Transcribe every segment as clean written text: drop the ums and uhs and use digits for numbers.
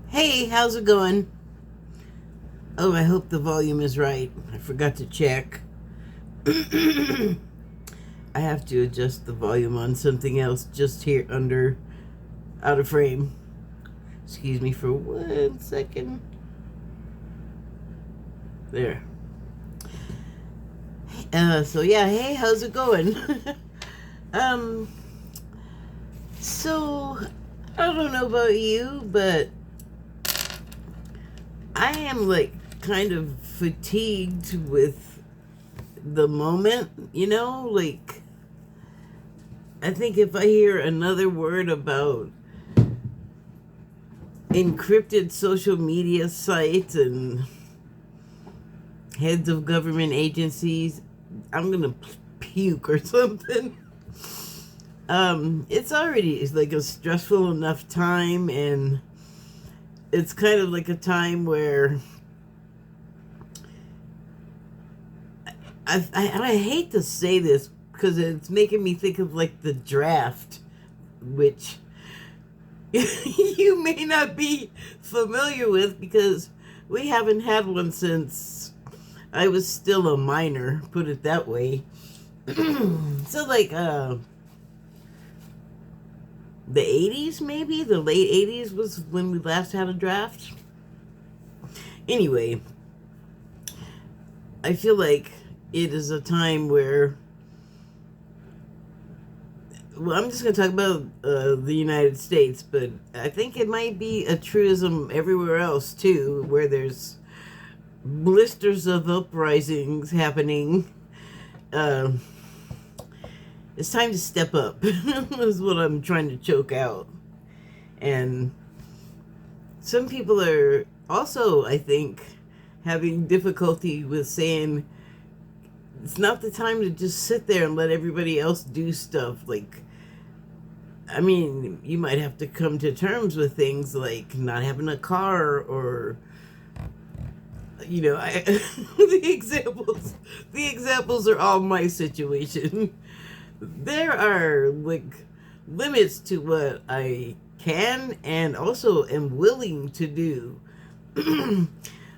Hey, how's it going? Oh, I hope the volume is right. I forgot to check. I have to adjust the volume on something else just here under out of frame. Excuse me for 1 second. There. So yeah, hey, how's it going? um, so I don't know about you, but I am like kind of fatigued with the moment, like I think if I hear another word about encrypted social media sites and heads of government agencies, I'm gonna puke or something. It's like a stressful enough time, and it's kind of like a time where I hate to say this because it's making me think of like the draft, which you may not be familiar with because we haven't had one since I was still a minor, put it that way. So like the 80s, maybe the late 80s was when we last had a draft. Anyway, I feel like it is a time where, well, I'm just going to talk about the United States, but I think it might be a truism everywhere else too, where there's blisters of uprisings happening. Uh, it's time to step up, is what I'm trying to choke out. And some people are also, I think, having difficulty with saying it's not the time to just sit there and let everybody else do stuff. Like, I mean, you might have to come to terms with things like not having a car, or the examples are all my situation. There are like limits to what I can and also am willing to do.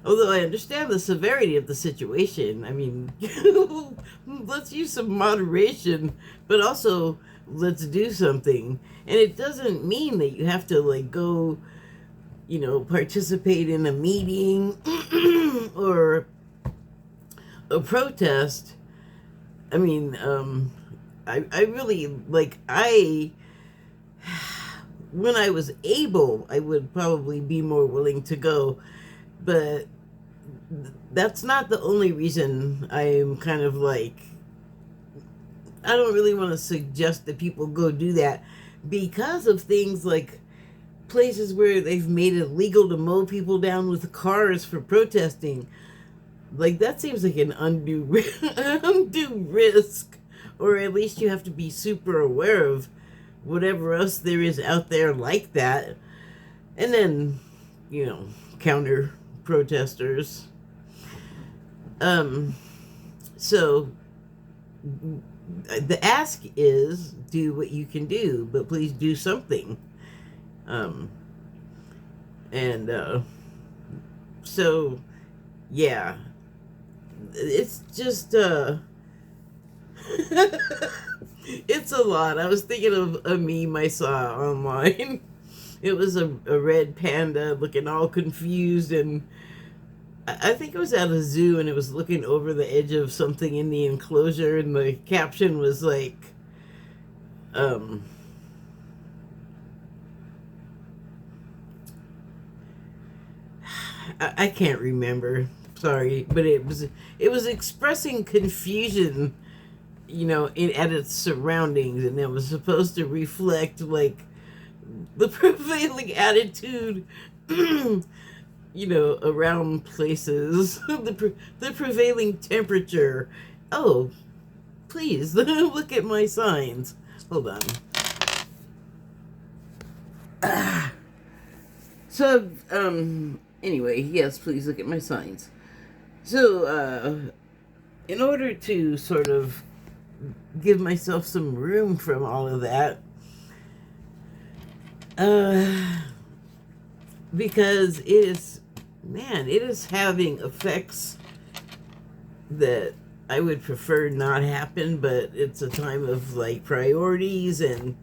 Although I understand the severity of the situation. I mean, let's use some moderation, but also let's do something. And it doesn't mean that you have to like go, participate in a meeting or a protest. I mean, I really like, when I was able, I would probably be more willing to go, but that's not the only reason I'm kind of like, I don't really want to suggest that people go do that because of things like places where they've made it legal to mow people down with cars for protesting. Like, that seems like an undue undue risk, or at least you have to be super aware of whatever else there is out there like that. And then, counter protesters. So the ask is do what you can do, but please do something. Um, and so, yeah, it's just it's a lot. I was thinking of a meme I saw online. It was a red panda looking all confused, and I think it was at a zoo, and it was looking over the edge of something in the enclosure, and the caption was like, um, I can't remember. Sorry, but it was expressing confusion, at its surroundings, and it was supposed to reflect like the prevailing attitude, around places, the prevailing temperature. Oh, please look at my signs. Hold on. So, anyway, yes, please look at my signs. So, in order to sort of give myself some room from all of that, uh, because it is having effects that I would prefer not happen, but it's a time of like priorities, and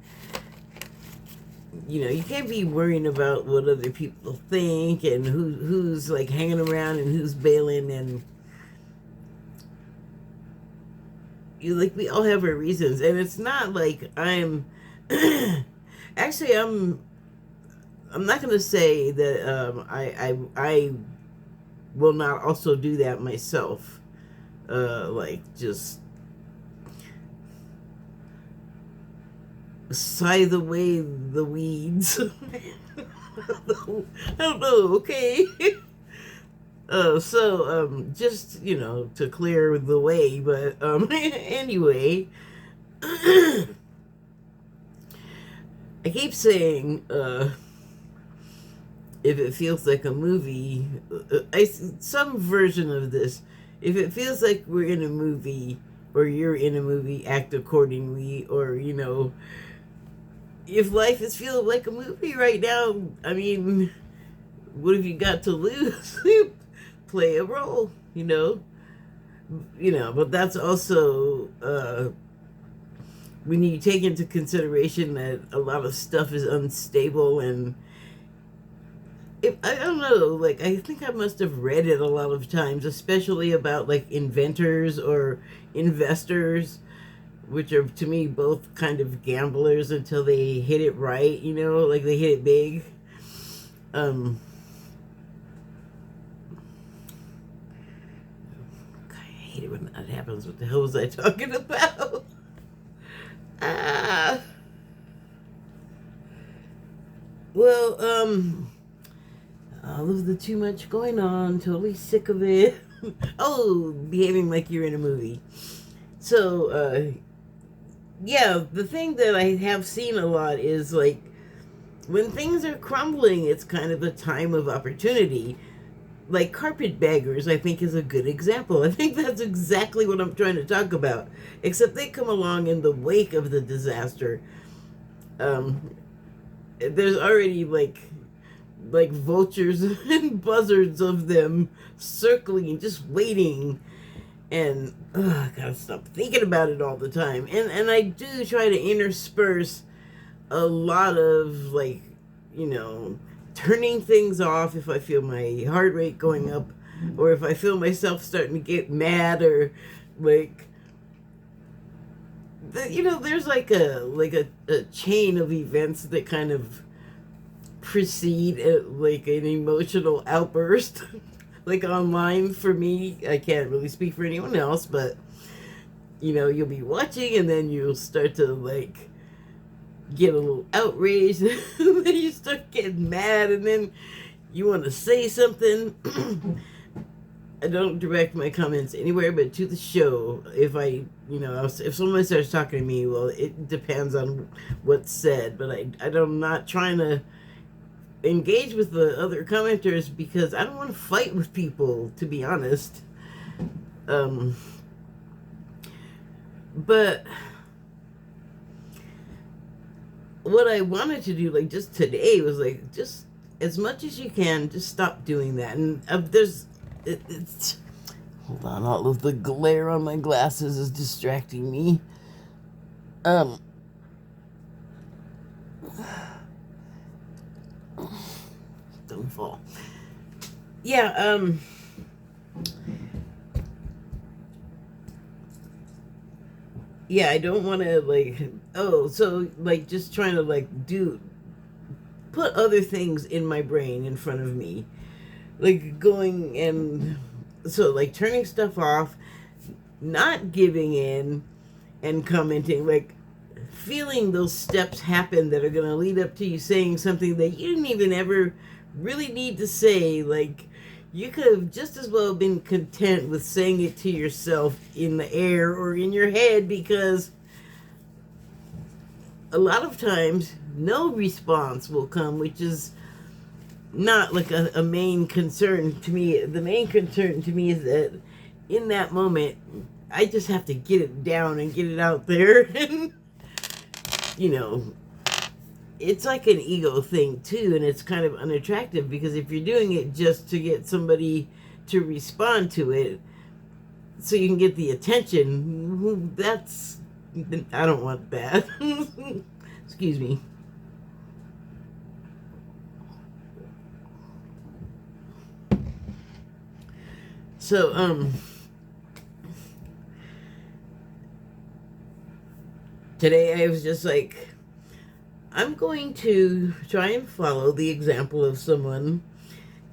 you can't be worrying about what other people think and who's like hanging around and who's bailing, and we all have our reasons, and it's not like I'm actually I'm not gonna say that I will not also do that myself, like just scythe away the weeds. I don't know, okay. Just, to clear the way, but, anyway, I keep saying, if it feels like a movie, some version of this, if it feels like we're in a movie, or you're in a movie, act accordingly, or, if life is feeling like a movie right now, I mean, what have you got to lose? Play a role, but that's also when you take into consideration that a lot of stuff is unstable, and I don't know, like, I think I must have read it a lot of times, especially about like inventors or investors, which are to me both kind of gamblers until they hit it right, like they hit it big. God, I hate it when that happens. What the hell was I talking about? Ah. Well, all of the too much going on, totally sick of it. Oh, behaving like you're in a movie. So, yeah, the thing that I have seen a lot is like when things are crumbling, it's kind of a time of opportunity. Like carpetbaggers, I think, is a good example. I think that's exactly what I'm trying to talk about. Except they come along in the wake of the disaster. There's already like vultures and buzzards of them circling, just waiting. And I gotta stop thinking about it all the time. And I do try to intersperse a lot of like, turning things off if I feel my heart rate going up, or if I feel myself starting to get mad, or like there's like a chain of events that kind of precede like an emotional outburst. Like online for me, I can't really speak for anyone else, but you'll be watching and then you'll start to like get a little outraged, and then you start getting mad, and then you want to say something. I don't direct my comments anywhere but to the show. If if someone starts talking to me, well, it depends on what's said, but I'm not trying to engage with the other commenters because I don't want to fight with people, to be honest. But what I wanted to do, like, just today was like, just as much as you can, just stop doing that. And it's hold on, all of the glare on my glasses is distracting me. Don't fall. Yeah, yeah, I don't want to just trying to put other things in my brain in front of me, like going and turning stuff off, not giving in, and commenting, like feeling those steps happen that are going to lead up to you saying something that you didn't even ever really need to say. Like, you could have just as well been content with saying it to yourself in the air or in your head, because a lot of times no response will come, which is not like a main concern to me. The main concern to me is that in that moment, I just have to get it down and get it out there. And, it's like an ego thing too, and it's kind of unattractive because if you're doing it just to get somebody to respond to it so you can get the attention, that's, I don't want that. Excuse me. So today I was just like, I'm going to try and follow the example of someone,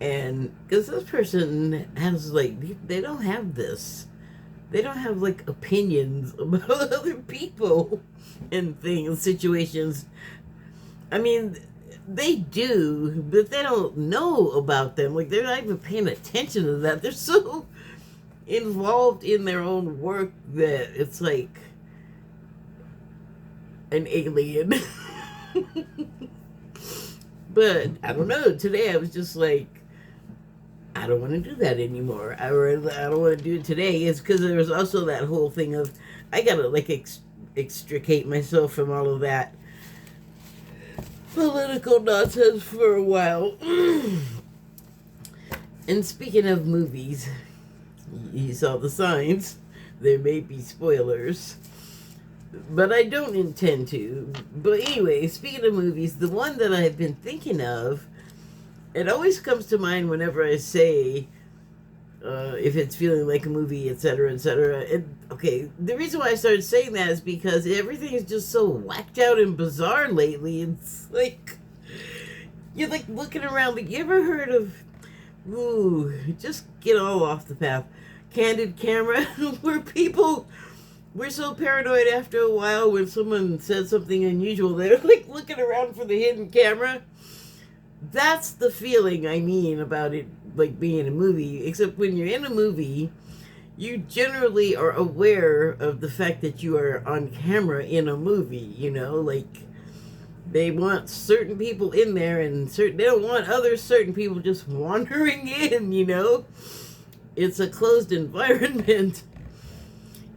and because this person has like, they don't have this, they don't have like opinions about other people and things, situations. I mean, they do, but they don't know about them. Like, they're not even paying attention to that. They're so involved in their own work that it's like an alien. But I don't know. Today I was just like, I don't want to do that anymore. I don't want to do it today. It's because there was also that whole thing of I gotta like extricate myself from all of that political nonsense for a while. And speaking of movies, you saw the signs. There may be spoilers, but I don't intend to. But anyway, speaking of movies, the one that I've been thinking of, it always comes to mind whenever I say if it's feeling like a movie, etc., etc. Okay, the reason why I started saying that is because everything is just so whacked out and bizarre lately. It's like you're like looking around. Like, you ever heard of? Ooh, just get all off the path. Candid camera, where people we're so paranoid after a while when someone says something unusual, they're like looking around for the hidden camera. That's the feeling I mean about it, like being a movie. Except when you're in a movie, you generally are aware of the fact that you are on camera in a movie. You know, like they want certain people in there, and they don't want other certain people just wandering in. You know, it's a closed environment.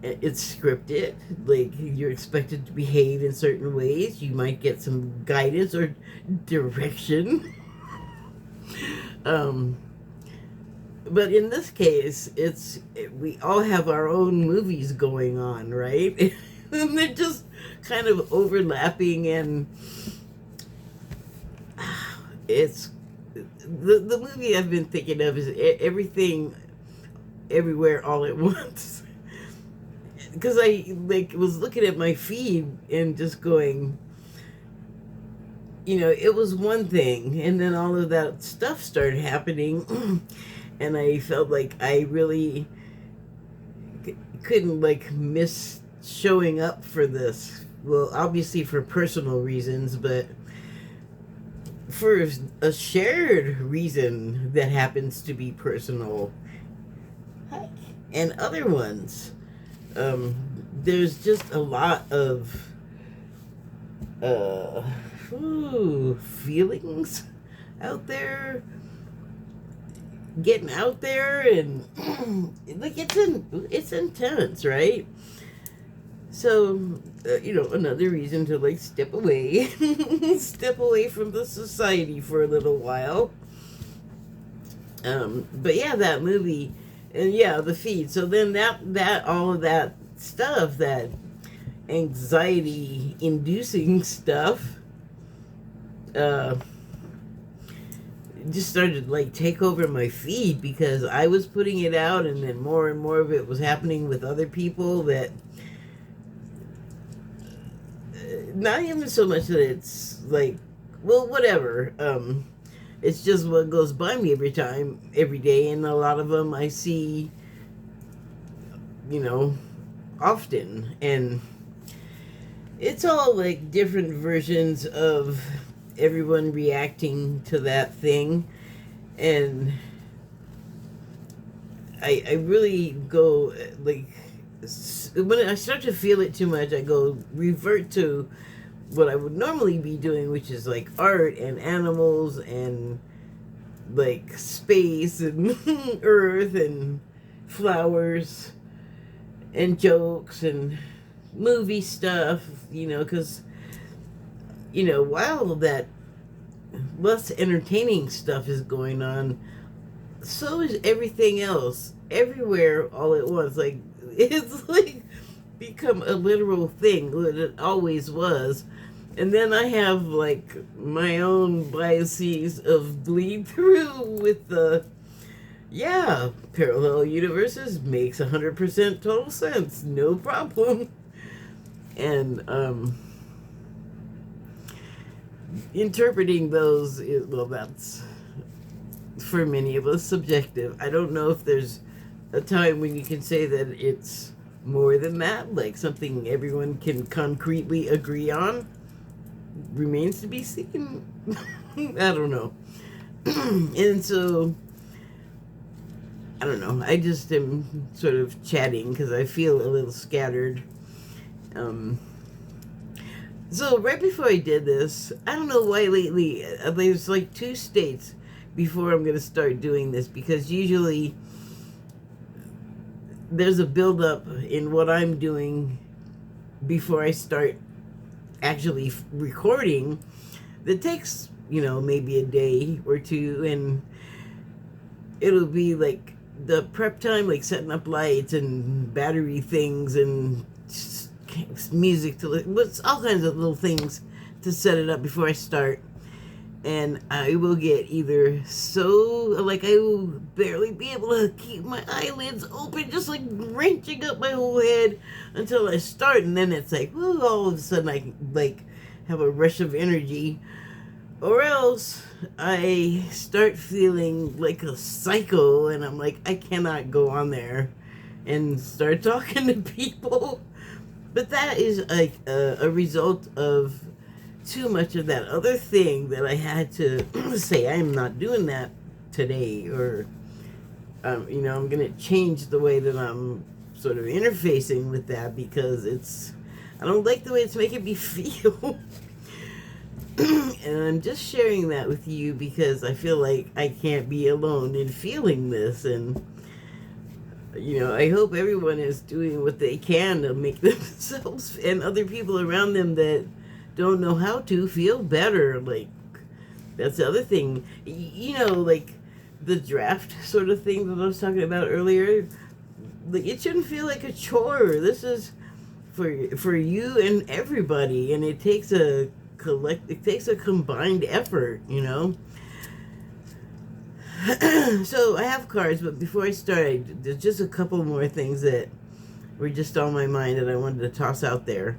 It's scripted. Like, you're expected to behave in certain ways. You might get some guidance or direction. But in this case, we all have our own movies going on, right? And they're just kind of overlapping, and it's the movie I've been thinking of is Everything Everywhere All at Once. Because I like was looking at my feed and just going, you know, it was one thing, and then all of that stuff started happening, and I felt like I really couldn't like miss showing up for this. Well, obviously for personal reasons, but for a shared reason that happens to be personal, and other ones. There's just a lot of feelings out there, getting out there, and like it's intense, right? So you know, another reason to like step away, step away from the society for a little while. But yeah, that movie. And yeah, the feed. So then that all of that stuff, that anxiety inducing stuff, just started to like take over my feed because I was putting it out, and then more and more of it was happening with other people that not even so much that it's like, well, whatever. It's just what goes by me every day, and a lot of them I see, you know, often, and it's all like different versions of everyone reacting to that thing, and I really go like, when I start to feel it too much, I go revert to what I would normally be doing, which is like art and animals and like space and earth and flowers and jokes and movie stuff, you know, because while that less entertaining stuff is going on, so is everything else, everywhere, all at once. Like, it's like become a literal thing that it always was. And then I have like my own biases of bleed through with the, yeah, parallel universes makes 100% total sense, no problem. And interpreting those is, well, that's for many of us subjective. I don't know if there's a time when you can say that it's more than that, like something everyone can concretely agree on. Remains to be seen. I don't know. And so, I don't know. I just am sort of chatting because I feel a little scattered. So right before I did this, I don't know why lately, there's like 2 states before I'm going to start doing this, because usually there's a buildup in what I'm doing before I start actually recording that takes, maybe a day or 2, and it'll be like the prep time, like setting up lights and battery things and music to what's all kinds of little things to set it up before I start. And I will get either so, like, I will barely be able to keep my eyelids open, just like wrenching up my whole head until I start. And then it's like, whoo, all of a sudden I like have a rush of energy. Or else I start feeling like a psycho and I'm like, I cannot go on there and start talking to people. But that is like a result of too much of that other thing that I had to say, I am not doing that today, or I'm going to change the way that I'm sort of interfacing with that, because I don't like the way it's making me feel. And I'm just sharing that with you because I feel like I can't be alone in feeling this. And I hope everyone is doing what they can to make themselves and other people around them that don't know how to feel better. Like, that's the other thing. Like the draft sort of thing that I was talking about earlier. Like, it shouldn't feel like a chore. This is for you and everybody, and it takes a combined effort, So I have cards, but before I start, there's just a couple more things that were just on my mind that I wanted to toss out there.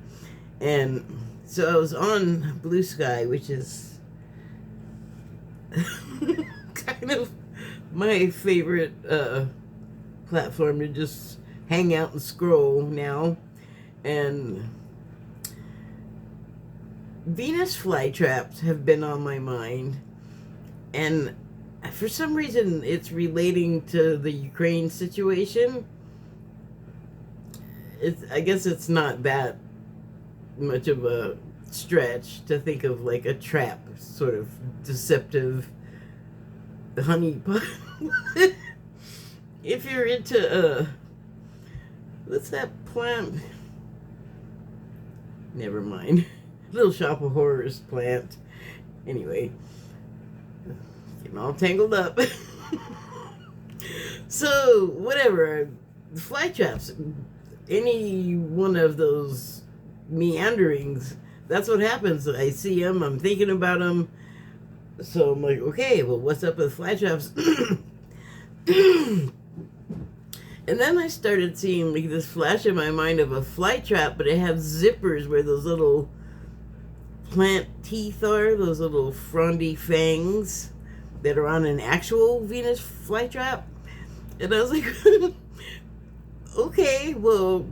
And so I was on Blue Sky, which is kind of my favorite platform to just hang out and scroll now. And Venus flytraps have been on my mind. And for some reason, it's relating to the Ukraine situation. I guess it's not that much of a stretch to think of like a trap, sort of deceptive honeypot. If you're into what's that plant? Never mind. Little Shop of Horrors plant. Anyway, getting all tangled up. So whatever, fly traps, any one of those meanderings, that's what happens. I see them, I'm thinking about them, so I'm like, okay, well, what's up with fly traps? And then I started seeing like this flash in my mind of a fly trap, but it has zippers where those little plant teeth are, those little frondy fangs that are on an actual Venus flytrap. And I was like, okay, well,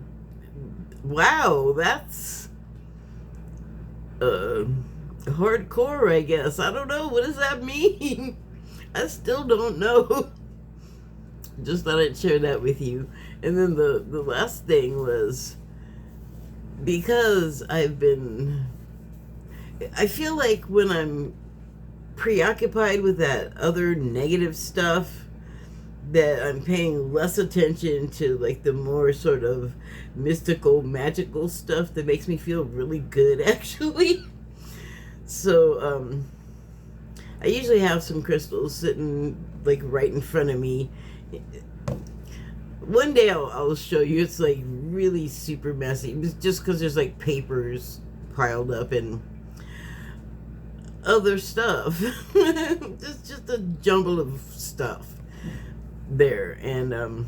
wow, that's hardcore, I guess. I don't know. What does that mean? I still don't know. Just thought I'd share that with you. And then the last thing was, because I feel like when I'm preoccupied with that other negative stuff, that I'm paying less attention to like the more sort of mystical, magical stuff that makes me feel really good, actually. So I usually have some crystals sitting like right in front of me. One day I'll show you. It's like really super messy, just because there's like papers piled up and other stuff. just a jumble of stuff there. And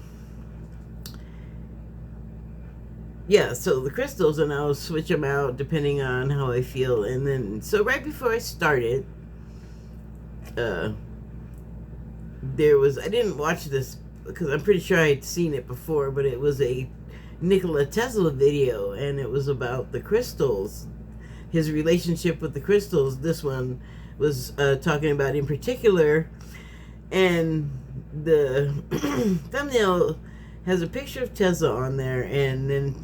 yeah, so the crystals, and I'll switch them out depending on how I feel. And then, so right before I started, there was, I didn't watch this because I'm pretty sure I'd seen it before, but it was a Nikola Tesla video, and it was about the crystals, his relationship with the crystals. This one was talking about in particular, and the thumbnail has a picture of Tesla on there, and then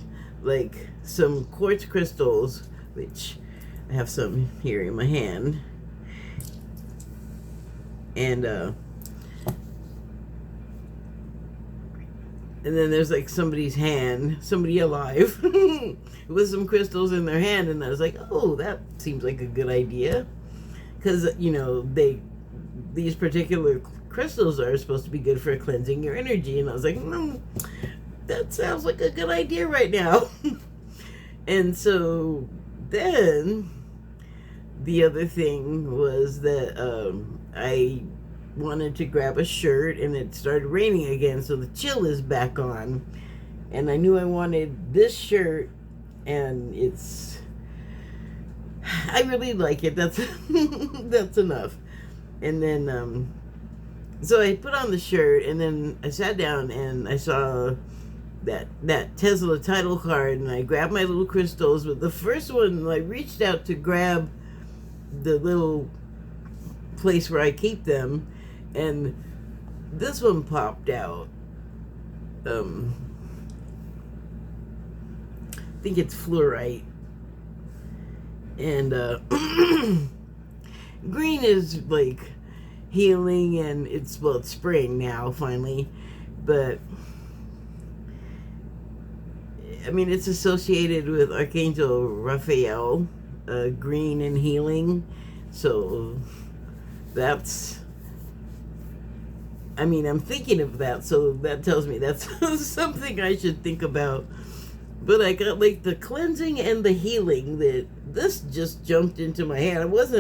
like some quartz crystals, which I have some here in my hand, and then there's like somebody's hand, somebody alive, with some crystals in their hand, and I was like, oh, that seems like a good idea, because these particular crystals are supposed to be good for cleansing your energy, and I was like, that sounds like a good idea right now. And so then the other thing was that I wanted to grab a shirt, and it started raining again, so the chill is back on, and I knew I wanted this shirt, and I really like it. That's that's enough. And then so I put on the shirt, and then I sat down and I saw that Tesla title card, and I grabbed my little crystals. But the first one, I reached out to grab the little place where I keep them, and this one popped out. I think it's fluorite, and green is like healing, and it's spring now finally, but I mean, it's associated with Archangel Raphael, green and healing. So that's, I mean, I'm thinking of that, so that tells me that's something I should think about. But I got like the cleansing and the healing, that this just jumped into my head. I was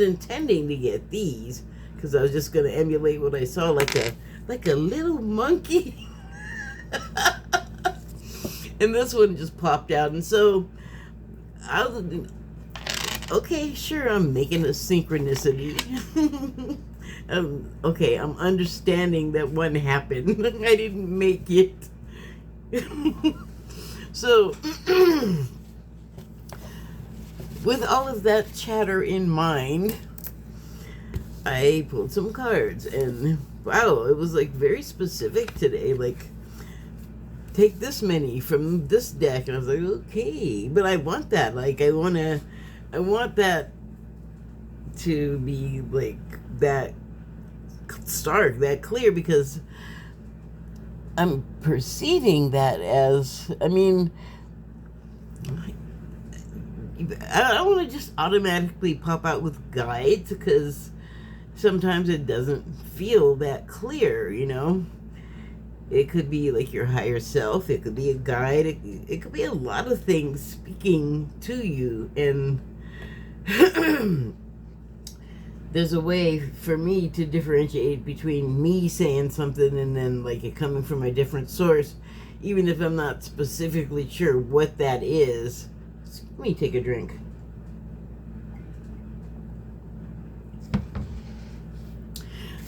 intending to get these because I was just going to emulate what I saw, like a little monkey. And this one just popped out, and so okay, sure, I'm making a synchronicity. Okay, I'm understanding that one happened. I didn't make it. So, with all of that chatter in mind, I pulled some cards, and wow, it was like very specific today. Like, take this many from this deck, and I was like, okay, but I want that. Like, I want that to be like that stark, that clear, because I'm perceiving that as, I mean, I don't want to just automatically pop out with guides, because sometimes it doesn't feel that clear, you know? It could be like your higher self, it could be a guide, it could be a lot of things speaking to you, and there's a way for me to differentiate between me saying something and then like it coming from a different source, even if I'm not specifically sure what that is. Let me take a drink.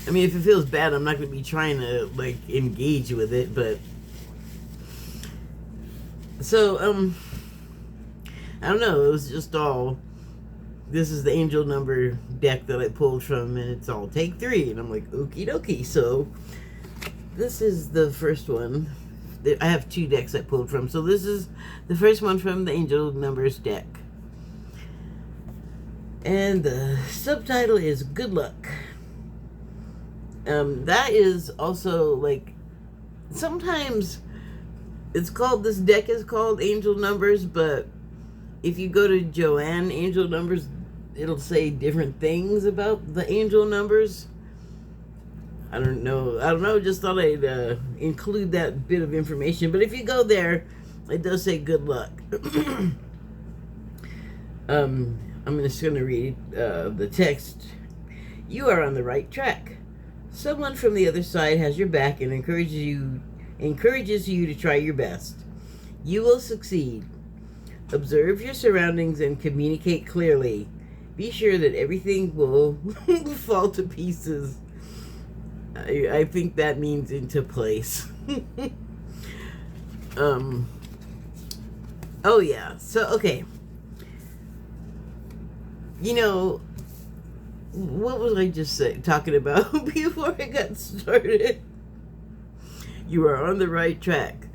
I mean, if it feels bad, I'm not going to be trying to like engage with it, but so I don't know, it was just all, this is the angel number deck that I pulled from, and it's all take 3, and I'm like, okie dokie. So this is the first one. I have 2 decks I pulled from, so this is the first one from the angel numbers deck, and the subtitle is good luck. That is also like, sometimes it's called, this deck is called angel numbers, but if you go to Joanne Angel Numbers, it'll say different things about the angel numbers. I don't know. Just thought I'd include that bit of information. But if you go there, it does say good luck. I'm just going to read the text. You are on the right track. Someone from the other side has your back and encourages you to try your best. You will succeed. Observe your surroundings and communicate clearly. Be sure that everything will fall to pieces. I think that means into place. Oh yeah. So okay. You know, what was I just talking about before I got started? You are on the right track.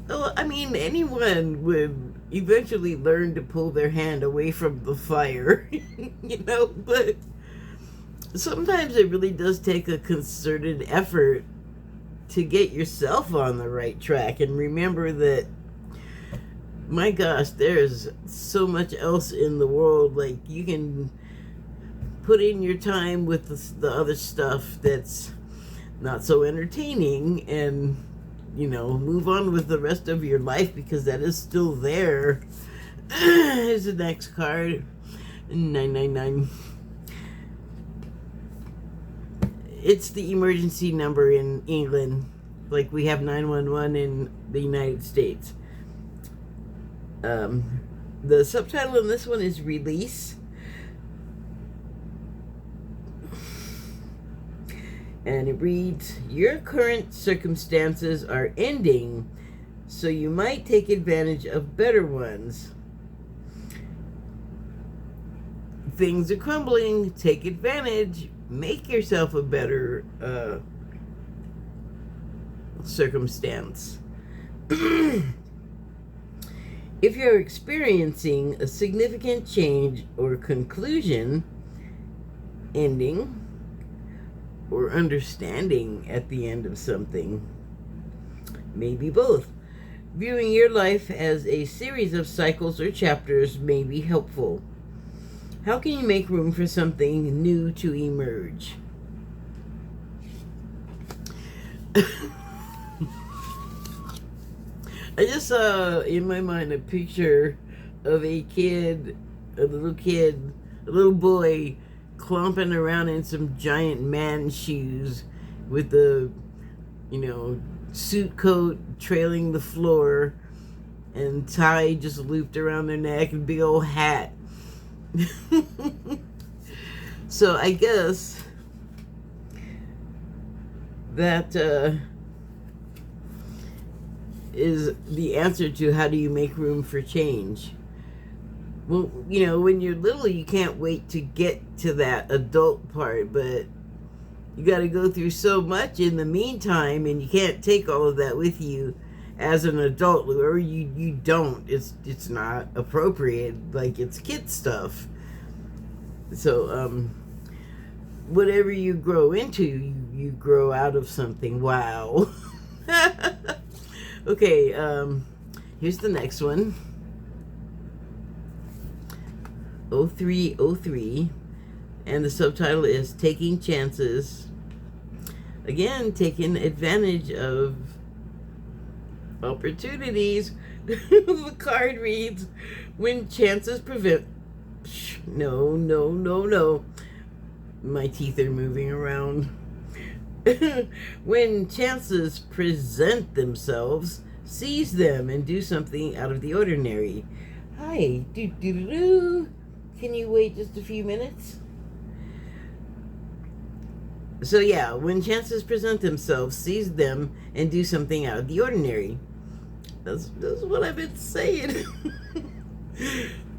Well, I mean, anyone would eventually learn to pull their hand away from the fire, but sometimes it really does take a concerted effort to get yourself on the right track and remember that, my gosh, there's so much else in the world. Like, you can put in your time with the other stuff that's not so entertaining and move on with the rest of your life because that is still there. Here's the next card. 999. It's the emergency number in England, like we have 911 in the United States. The subtitle in this one is Release. And it reads, your current circumstances are ending, so you might take advantage of better ones. Things are crumbling, take advantage, make yourself a better circumstance. If you're experiencing a significant change or conclusion, ending, or understanding at the end of something, maybe both, viewing your life as a series of cycles or chapters may be helpful. How can you make room for something new to emerge? I just saw in my mind a picture of a little boy clomping around in some giant man shoes with the, suit coat trailing the floor and tie just looped around their neck and big old hat. So I guess that is the answer to how do you make room for change. Well, when you're little, you can't wait to get to that adult part, but you got to go through so much in the meantime, and you can't take all of that with you as an adult, or you don't. It's not appropriate, like it's kid stuff. So, whatever you grow into, you grow out of something. Wow. Okay, here's the next one. 0303, and the subtitle is Taking Chances. Again, taking advantage of opportunities. The card reads, when chances prevent... No. My teeth are moving around. When chances present themselves, seize them and do something out of the ordinary. Hi, Can you wait just a few minutes? So yeah, when chances present themselves, seize them and do something out of the ordinary. That's what I've been saying.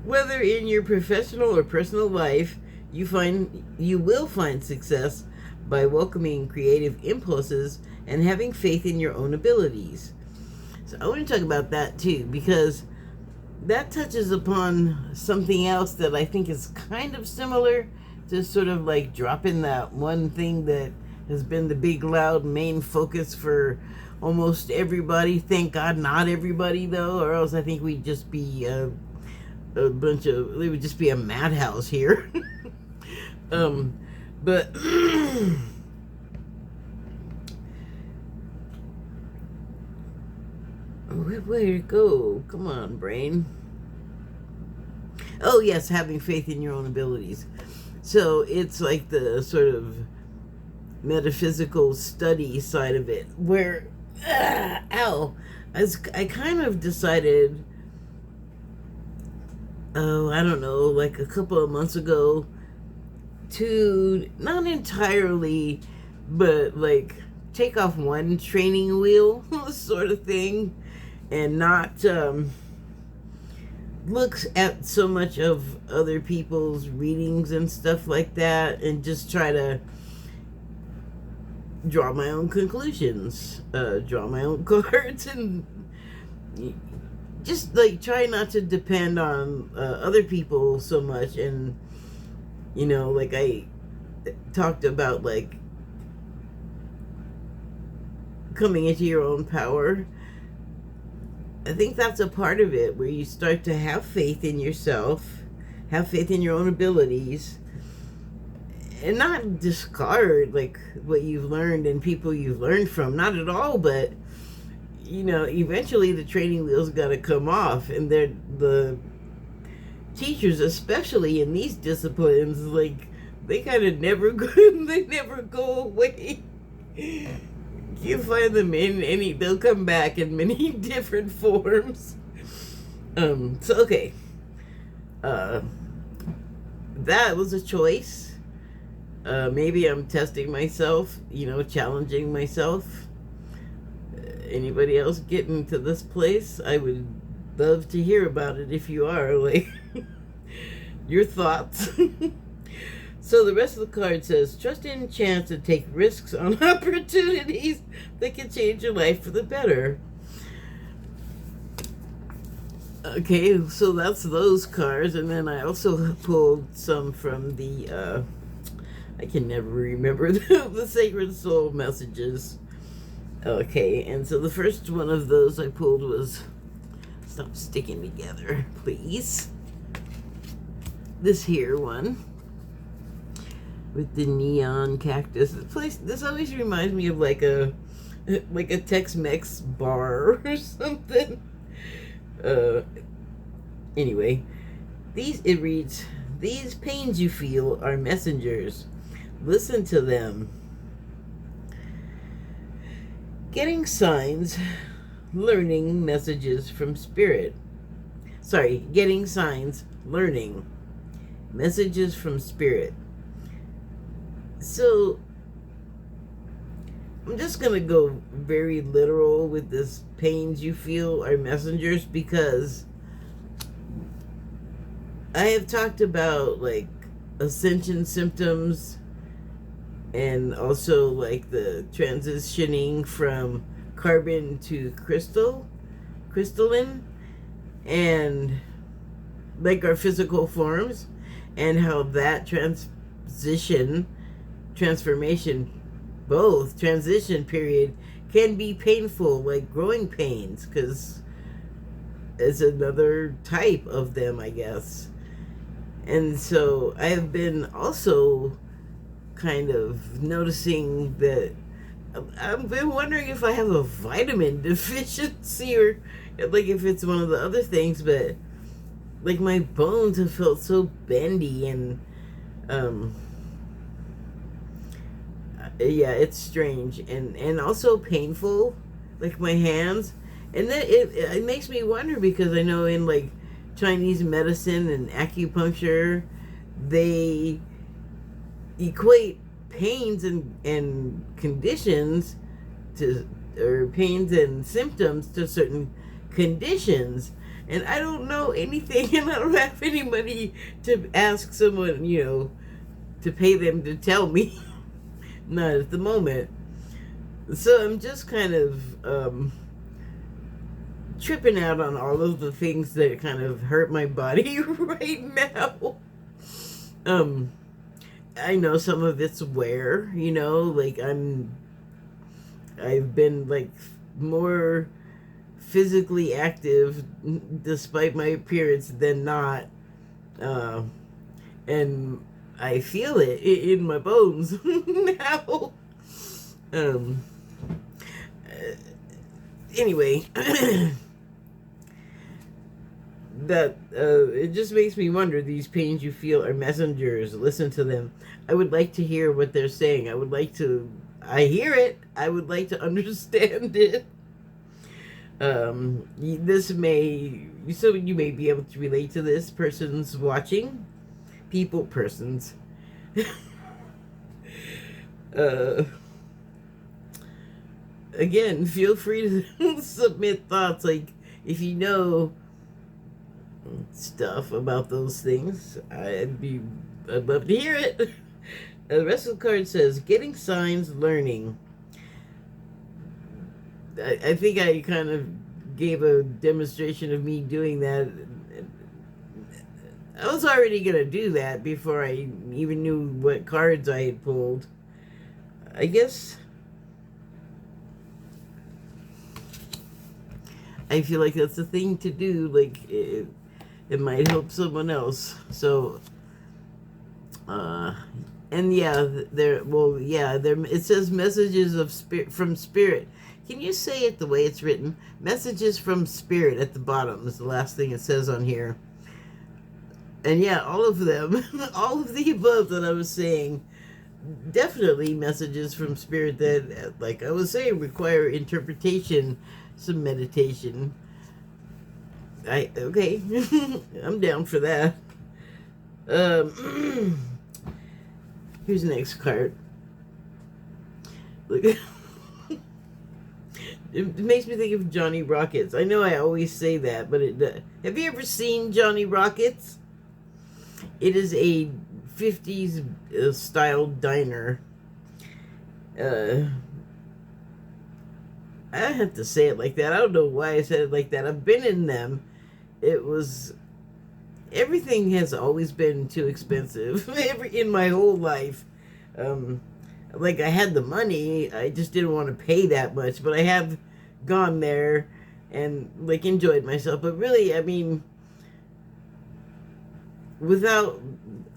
Whether in your professional or personal life, you will find success by welcoming creative impulses and having faith in your own abilities. So I want to talk about that too, because that touches upon something else that I think is kind of similar to sort of like dropping that one thing that has been the big, loud main focus for almost everybody. Thank God not everybody, though, or else I think we'd just be a bunch of, it would just be a madhouse here. But where to go? Come on, brain. Oh yes, having faith in your own abilities. So it's like the sort of metaphysical study side of it, where, ow, I kind of decided, oh, I don't know, like a couple of months ago, to not entirely, but like take off one training wheel, sort of thing, and not look at so much of other people's readings and stuff like that, and just try to draw my own conclusions, draw my own cards, and just like try not to depend on other people so much. And like I talked about, like coming into your own power. I think that's a part of it, where you start to have faith in yourself, have faith in your own abilities, and not discard like what you've learned and people you've learned from. Not at all, but eventually the training wheels got to come off, and the teachers, especially in these disciplines, like they kind of never go, they never go away. You find them in any, they'll come back in many different forms. So okay, that was a choice. Maybe I'm testing myself, challenging myself. Anybody else getting to this place? I would love to hear about it if you are, like, your thoughts. So the rest of the card says, trust in chance and take risks on opportunities that can change your life for the better. Okay, so that's those cards. And then I also pulled some from the, I can never remember, the Sacred Soul messages. Okay, and so the first one of those I pulled was, stop sticking together, please. This here one, with the neon cactus. This always reminds me of like a Tex-Mex bar or something. Anyway, it reads, these pains you feel are messengers. Listen to them. Getting signs, learning messages from spirit. Getting signs, learning messages from spirit. So I'm just going to go very literal with this, pains you feel are messengers, because I have talked about like ascension symptoms, and also like the transitioning from carbon to crystalline, and like our physical forms, and how that transformation, both transition period, can be painful, like growing pains, because it's another type of them, I guess. And so I have been also kind of noticing that I've been wondering if I have a vitamin deficiency, or like if it's one of the other things, but like my bones have felt so bendy, and yeah, it's strange, and also painful, like my hands. And then it makes me wonder, because I know in like Chinese medicine and acupuncture, they equate pains and conditions or pains and symptoms to certain conditions. And I don't know anything, and I don't have any money to ask someone, to pay them to tell me. Not at the moment. So I'm just kind of tripping out on all of the things that kind of hurt my body right now. I know some of it's wear, like I've been like more physically active despite my appearance than not. And I feel it in my bones now. Um, anyway, that it just makes me wonder, these pains you feel are messengers. Listen to them. I would like to hear what they're saying. I hear it. I would like to understand it. This may, so you may be able to relate to this. Persons watching, persons. uh, Again, feel free to submit thoughts. Like, if you know stuff about those things, I'd love to hear it. The rest of the card says, getting signs, learning. I think I kind of gave a demonstration of me doing that. I was already going to do that before I even knew what cards I had pulled. I guess I feel like that's the thing to do. Like, it might help someone else. So, and yeah, it says messages of spirit, from spirit. Can you say it the way it's written? Messages from spirit at the bottom is the last thing it says on here. And yeah, all of them, all of the above that I was saying, definitely messages from spirit that, like I was saying, require interpretation, some meditation. Okay, I'm down for that. Here's the next card. Look, it makes me think of Johnny Rockets. I know I always say that, but have you ever seen Johnny Rockets? It is a 50s style diner. I have to say it like that. I don't know why I said it like that. I've been in them. Everything has always been too expensive in my whole life. Like, I had the money, I just didn't want to pay that much, but I have gone there and, like, enjoyed myself. But really, I mean, without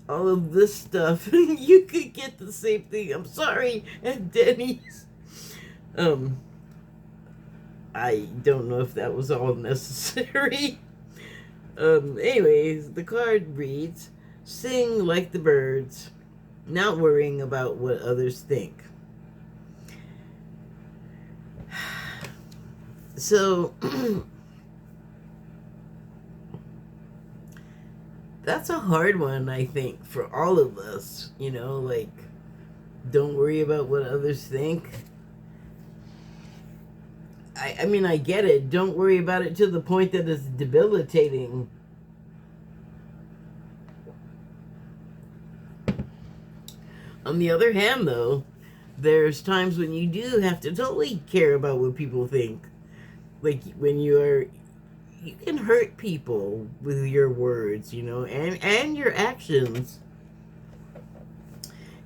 all of this stuff, you could get the same thing. I'm sorry, at Denny's. I don't know if that was all necessary. Anyways, the card reads, sing like the birds, not worrying about what others think. So, that's a hard one, I think, for all of us. You know, like, don't worry about what others think. I mean, I get it. Don't worry about it to the point that it's debilitating. On the other hand, though, there's times when you do have to totally care about what people think. Like, when you can hurt people with your words, you know, and your actions.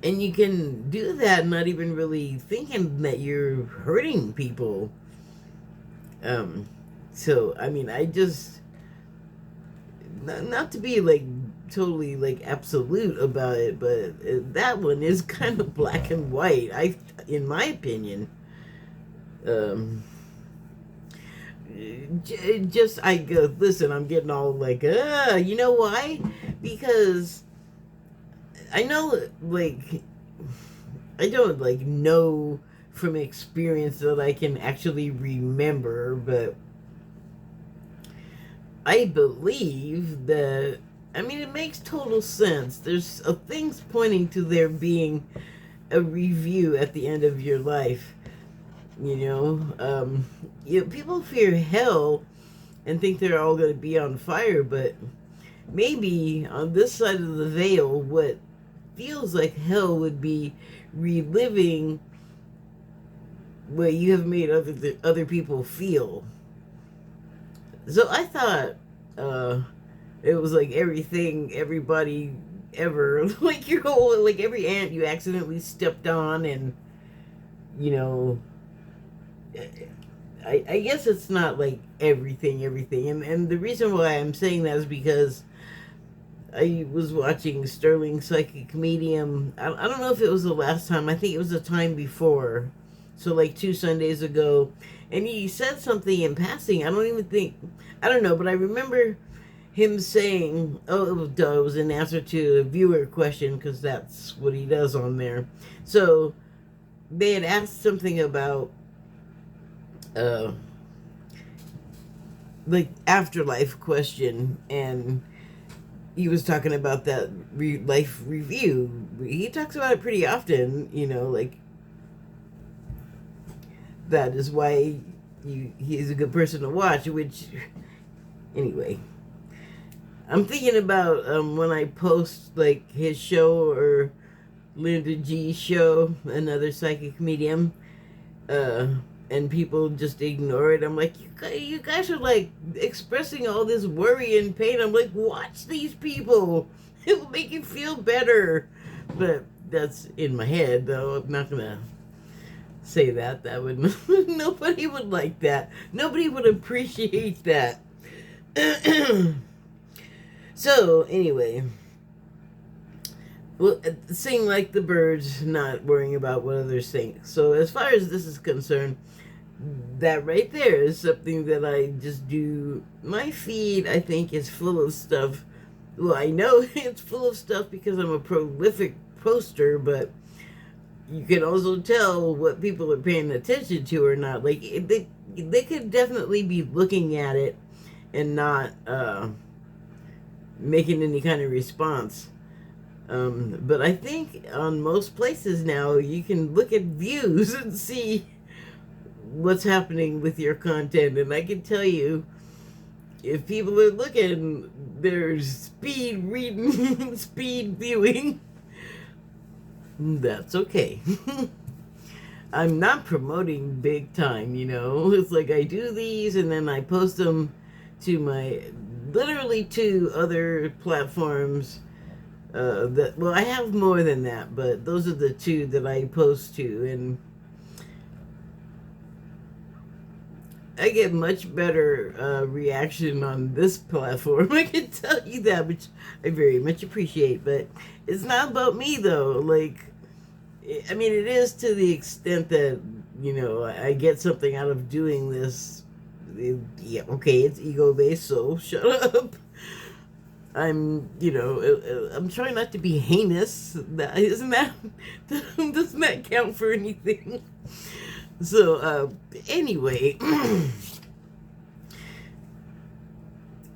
And you can do that not even really thinking that you're hurting people. So, I mean, I just, not to be, like, totally, like, absolute about it, but that one is kind of black and white, in my opinion. I go, listen, I'm getting all, like, you know why? Because I know, like, I don't, like, know from experience that I can actually remember, but I believe that, I mean, it makes total sense. There's things pointing to there being a review at the end of your life. You know, people fear hell and think they're all going to be on fire, but maybe on this side of the veil, what feels like hell would be reliving what you have made other people feel. So I thought it was like everybody ever, like your whole, like every ant you accidentally stepped on, and, you know, I guess it's not like everything, and the reason why I'm saying that is because I was watching Sterling Psychic Medium. I don't know if it was the last time. I think it was the time before. So, like 2 Sundays ago. And he said something in passing. I don't even think. I don't know, but I remember him saying, oh, it was an answer to a viewer question because that's what he does on there. So, they had asked something about uh, like afterlife question, and he was talking about that life review. He talks about it pretty often, like that is why he's a good person to watch. Which, anyway, I'm thinking about when I post like his show or Linda G's show, another psychic medium, uh, and people just ignore it. I'm like, you guys are like expressing all this worry and pain. I'm like, watch these people. It will make you feel better. But that's in my head, though. I'm not gonna say that. That would nobody would like that. Nobody would appreciate that. So anyway. Well, sing like the birds, not worrying about what others think. So as far as this is concerned, that right there is something that I just do. My feed, I think, is full of stuff. Well, I know it's full of stuff because I'm a prolific poster, but you can also tell what people are paying attention to or not. Like, they could definitely be looking at it and not making any kind of response. But I think on most places now you can look at views and see what's happening with your content, and I can tell you if people are looking, there's speed reading, speed viewing. That's okay. I'm not promoting big time, It's like I do these and then I post them to my literally 2 other platforms. I have more than that, but those are the 2 that I post to, and I get much better reaction on this platform. I can tell you that, which I very much appreciate. But it's not about me, though. Like, I mean, it is to the extent that I get something out of doing this. Yeah, okay, it's ego based, so shut up. I'm trying not to be heinous. Doesn't that count for anything? So, anyway,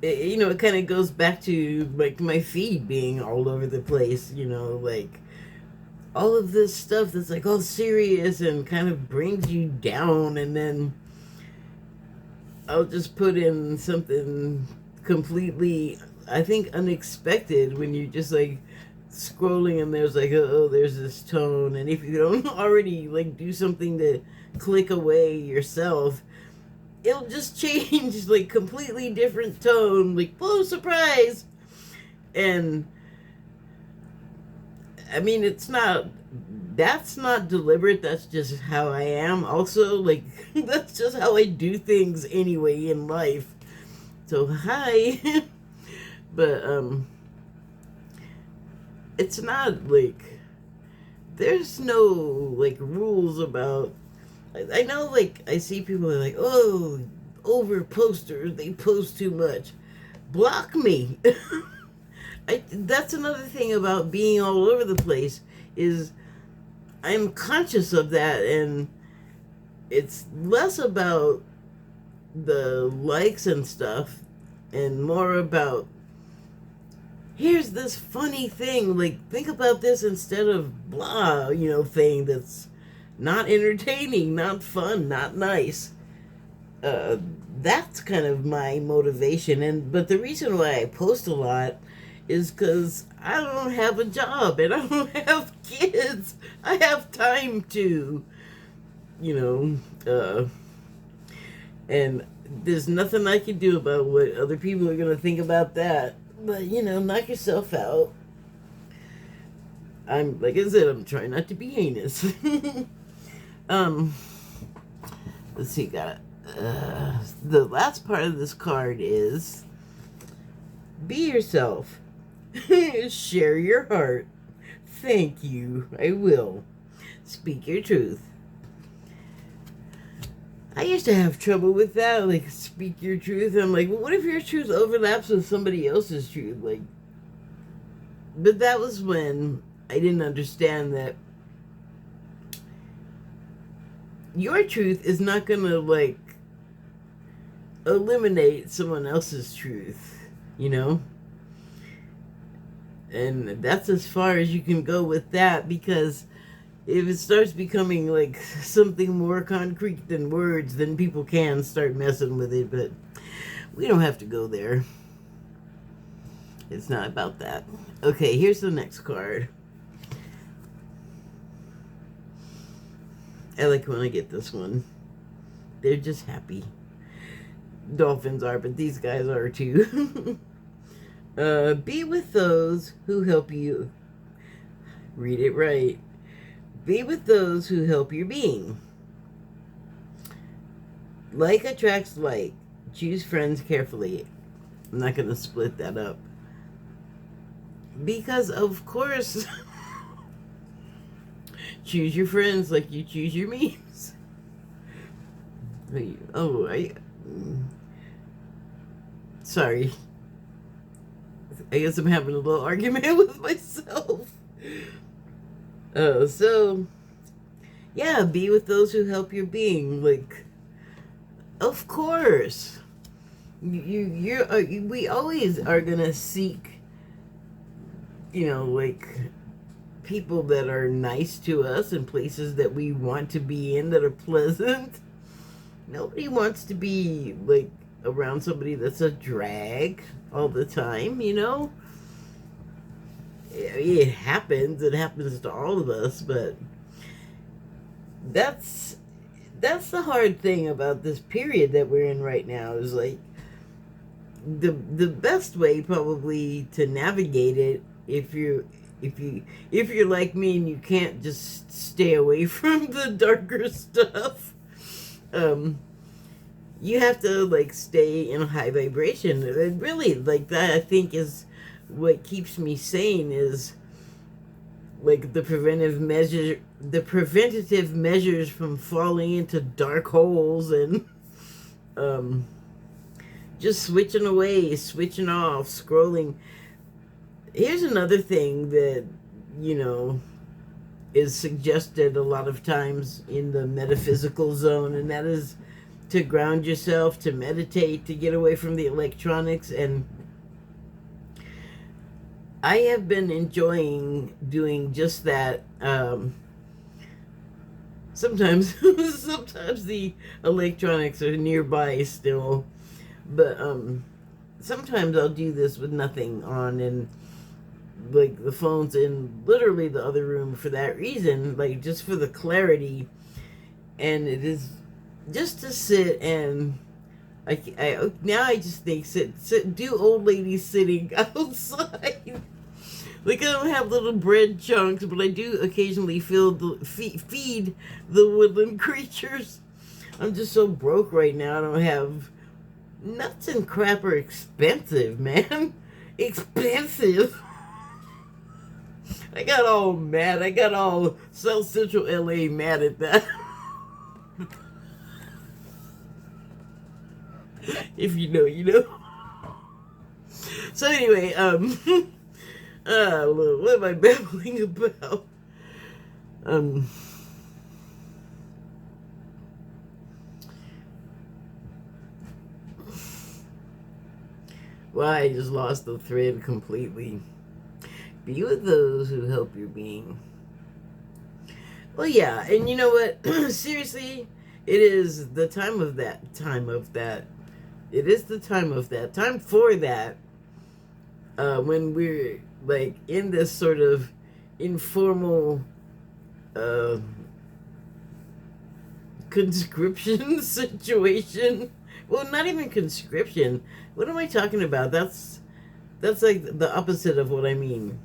it kind of goes back to like my feed being all over the place. Like all of this stuff that's like all serious and kind of brings you down, and then I'll just put in something completely, I think, unexpected when you just like scrolling and there's like, oh, there's this tone, and if you don't already like do something to click away yourself, it'll just change like completely different tone, like, whoa, surprise. And I mean, that's not deliberate, that's just how I am. Also, like, that's just how I do things anyway in life. So hi. But it's not like there's no like rules about. I know, like, I see people are like, oh, over posters, they post too much. Block me. That's another thing about being all over the place, is I'm conscious of that, and it's less about the likes and stuff and more about, here's this funny thing, like, think about this instead of blah, thing that's not entertaining, not fun, not nice. That's kind of my motivation. But the reason why I post a lot is because I don't have a job and I don't have kids. I have time to, and there's nothing I can do about what other people are going to think about that. But, knock yourself out. Like I said, I'm trying not to be heinous. Let's see, got The last part of this card is be yourself. Share your heart. Thank you. I will. Speak your truth. I used to have trouble with that, like, speak your truth. I'm like, well, what if your truth overlaps with somebody else's truth? Like, but that was when I didn't understand that your truth is not gonna, like, eliminate someone else's truth, you know? And that's as far as you can go with that, because if it starts becoming like something more concrete than words, then people can start messing with it, but we don't have to go there. It's not about that. Okay, here's the next card. I like when I get this one. They're just happy. Dolphins are, but these guys are too. Be with those who help you. Read it right. Be with those who help your being. Like attracts like. Choose friends carefully. I'm not going to split that up. Because, of course, choose your friends like you choose your memes. Sorry. I guess I'm having a little argument with myself. So, yeah, be with those who help your being. Like, of course, we always are gonna seek, like, people that are nice to us and places that we want to be in that are pleasant. Nobody wants to be, like, around somebody that's a drag all the time, It happens. It happens to all of us, but that's the hard thing about this period that we're in right now is, like, the best way probably to navigate it, if you're like me and you can't just stay away from the darker stuff, you have to, like, stay in a high vibration. And really, like, that I think is what keeps me sane, is like the preventative measures from falling into dark holes, and just switching away, switching off, scrolling. Here's another thing that is suggested a lot of times in the metaphysical zone, and that is to ground yourself, to meditate, to get away from the electronics. And I have been enjoying doing just that. Sometimes the electronics are nearby still, but sometimes I'll do this with nothing on, and, like, the phone's in literally the other room for that reason, like, just for the clarity. And it is just to sit, and now I just think sit do old ladies sitting outside. Like, I don't have little bread chunks, but I do occasionally feed the woodland creatures. I'm just so broke right now. I don't have nuts, and crap are expensive, man. Expensive. I got all mad. I got all South Central LA mad at that. If you know, you know. So anyway, what am I babbling about? Well, I just lost the thread completely. Be with those who help your being. Well, yeah, and you know what? Seriously, it is the time of that. It is the time of that. Time for that. When we're, like, in this sort of informal conscription situation. Well, not even conscription. What am I talking about? That's like the opposite of what I mean.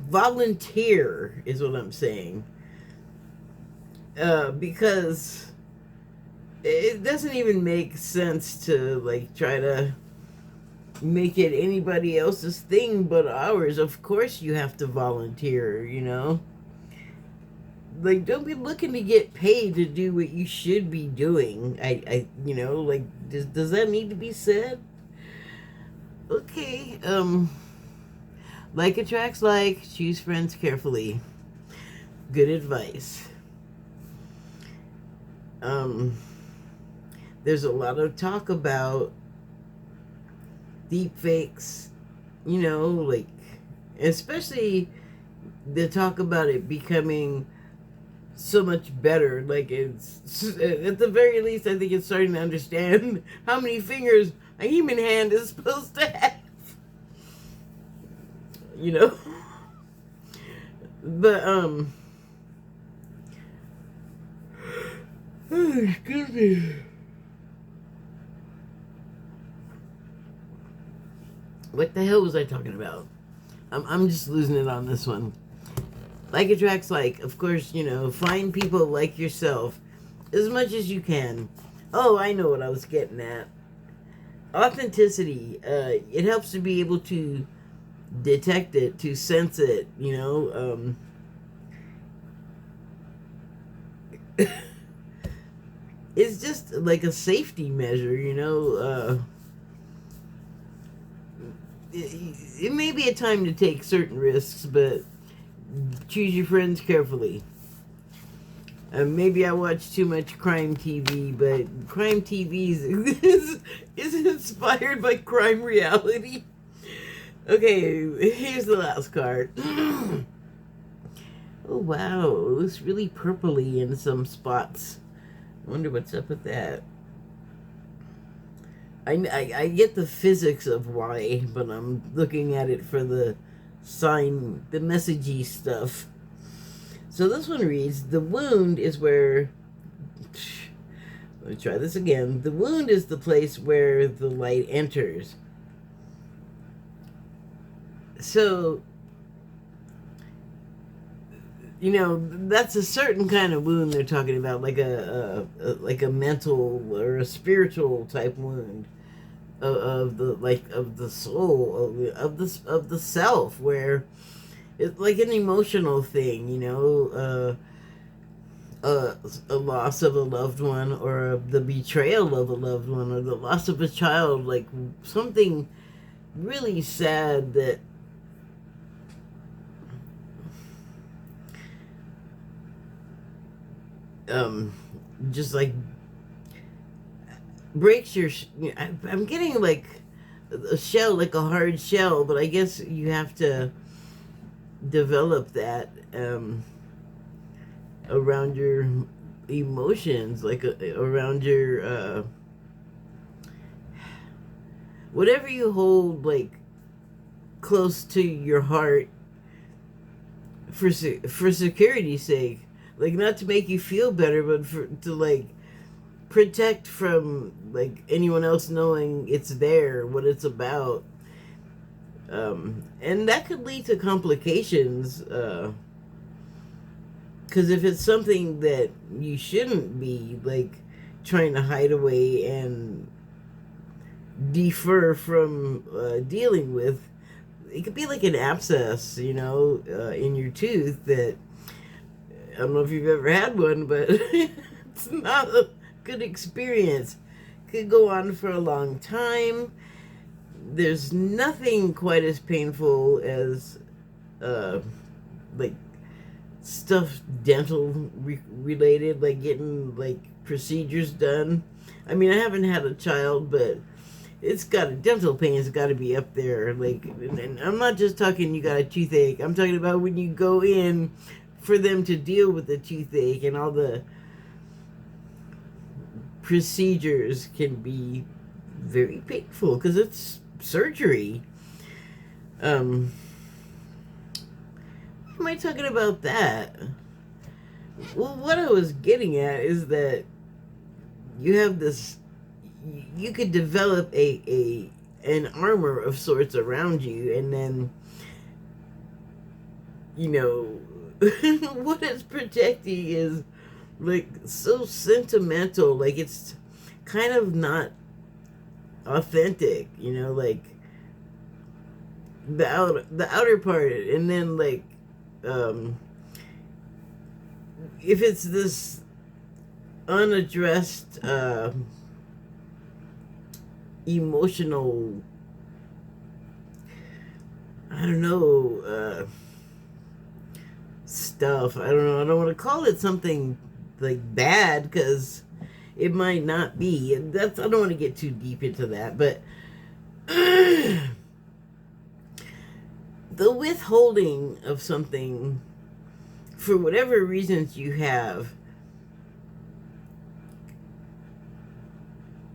Volunteer is what I'm saying. Because it doesn't even make sense to like try to make it anybody else's thing but ours. Of course you have to volunteer, you know? Like, don't be looking to get paid to do what you should be doing. You know, like, does that need to be said? Okay, like attracts like, choose friends carefully. Good advice. Um, there's a lot of talk about deep fakes, you know, like, especially the talk about it becoming so much better. Like, it's at the very least, I think it's starting to understand how many fingers a human hand is supposed to have, you know. But oh, excuse me. What the hell was I talking about? I'm just losing it on this one. Like attracts like, of course, you know, find people like yourself as much as you can. Oh, I know what I was getting at. Authenticity. It helps to be able to detect it, to sense it, you know. It's just like a safety measure, you know. It may be a time to take certain risks, but choose your friends carefully. Maybe I watch too much crime TV, but crime TV is inspired by crime reality. Okay, here's the last card. Oh wow, it's really purpley in some spots. I wonder what's up with that. I get the physics of why, but I'm looking at it for the sign, the messagey stuff. So this one reads, the wound is where, let me try this again. The wound is the place where the light enters. So, you know, that's a certain kind of wound they're talking about, like a mental or a spiritual type wound of the, like, of the soul, of the self, where it's like an emotional thing, you know, a loss of a loved one, or the betrayal of a loved one, or the loss of a child, like something really sad that just like breaks your I'm getting like a shell, like a hard shell, but I guess you have to develop that around your emotions, like around your whatever you hold like close to your heart for security's sake, like not to make you feel better, but to like protect from like anyone else knowing it's there, what it's about. And that could lead to complications, because if it's something that you shouldn't be like trying to hide away and defer from dealing with, it could be like an abscess, you know, in your tooth that, I don't know if you've ever had one, but it's not a good experience. Could go on for a long time. There's nothing quite as painful as like stuff dental related, like getting like procedures done. I mean, I haven't had a child, but it's got a dental pain's got to be up there. Like, and I'm not just talking you got a toothache. I'm talking about when you go in for them to deal with the toothache, and all the procedures can be very painful because it's surgery. Why am I talking about that? Well, what I was getting at is that you have this, you could develop an armor of sorts around you, and then, you know, what it's protecting is like so sentimental, like it's kind of not authentic, you know, like the outer part, and then like um if it's this unaddressed emotional, I don't know, stuff. I don't know. I don't want to call it something like bad because it might not be. And that's, I don't want to get too deep into that, but the withholding of something for whatever reasons you have,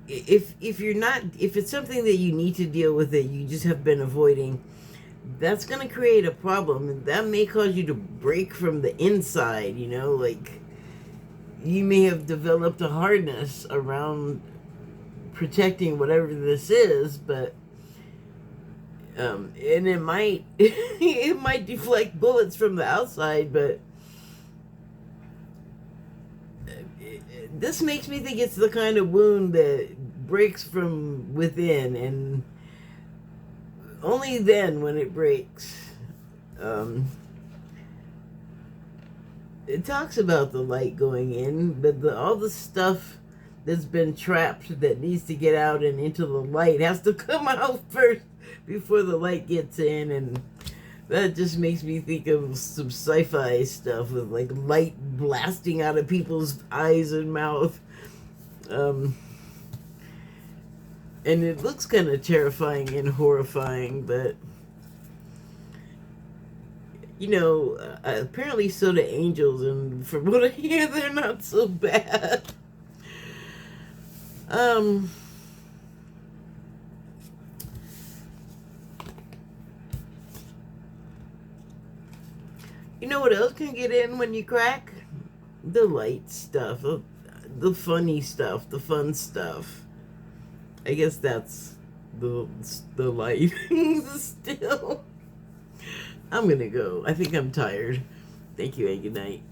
if you're not, if it's something that you need to deal with that you just have been avoiding, that's going to create a problem, and that may cause you to break from the inside, you know, like you may have developed a hardness around protecting whatever this is, but and it might it might deflect bullets from the outside, but this makes me think it's the kind of wound that breaks from within, and only then when it breaks. It talks about the light going in, but all the stuff that's been trapped that needs to get out and into the light has to come out first before the light gets in, and that just makes me think of some sci-fi stuff with like light blasting out of people's eyes and mouth. And it looks kind of terrifying and horrifying, but you know, apparently so do angels, and from what I hear, they're not so bad. You know what else can get in when you crack? The light stuff, the funny stuff, the fun stuff. I guess that's the light still. I'm gonna go. I think I'm tired. Thank you and good night.